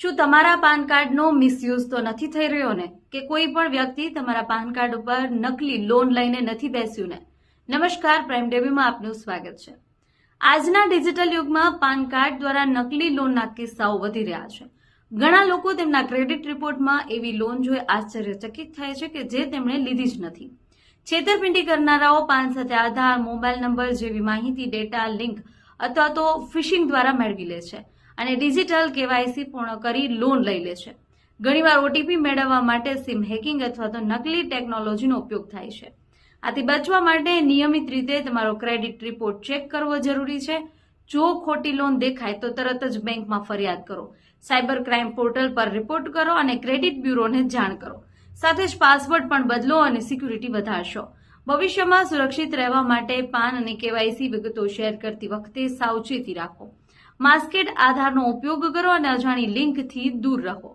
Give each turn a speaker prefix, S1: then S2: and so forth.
S1: શું તમારા પાન કાર્ડનો મિસયુઝ તો નથી થઈ રહ્યો ને? કે કોઈ પણ વ્યક્તિ તમારા પાન કાર્ડ ઉપર નકલી લોન લઈને નથી બેસ્યું ને? નમસ્કાર, પ્રાઇમ ટીવીમાં આપનું સ્વાગત છે. આજના ડિજિટલ યુગમાં પાન કાર્ડ દ્વારા નકલી લોનના કિસ્સાઓ વધી રહ્યા છે. ઘણા લોકો તેમના ક્રેડિટ રિપોર્ટમાં એવી લોન જોઈ આશ્ચર્યચકિત થાય છે કે જે તેમણે લીધી જ નથી. છેતરપિંડી કરનારાઓ પાન સાથે આધાર, મોબાઈલ નંબર જેવી માહિતી, ડેટા, લિંક અથવા તો ફિશિંગ દ્વારા મેળવી લે છે અને ડિજિટલ કેવાયસી પૂર્ણ કરી લોન લઈ લે છે. ઘણીવાર ઓટીપી મેળવવા માટે સિમ હેકિંગ અથવા તો નકલી ટેકનોલોજીનો ઉપયોગ થાય છે. આથી બચવા માટે નિયમિત રીતે તમારો ક્રેડિટ રિપોર્ટ ચેક કરવો જરૂરી છે. જો ખોટી લોન દેખાય તો તરત જ બેંકમાં ફરિયાદ કરો, સાયબર ક્રાઇમ પોર્ટલ પર રિપોર્ટ કરો અને ક્રેડિટ બ્યુરોને જાણ કરો. સાથે જ પાસવર્ડ પણ બદલો અને સિક્યુરિટી વધારશો. ભવિષ્યમાં સુરક્ષિત રહેવા માટે પાન અને કેવાયસી વિગતો શેર કરતી વખતે સાવચેતી રાખો. માસ્કેડ આધારનો ઉપયોગ કરો અને અજાણી લિંકથી દૂર રહો.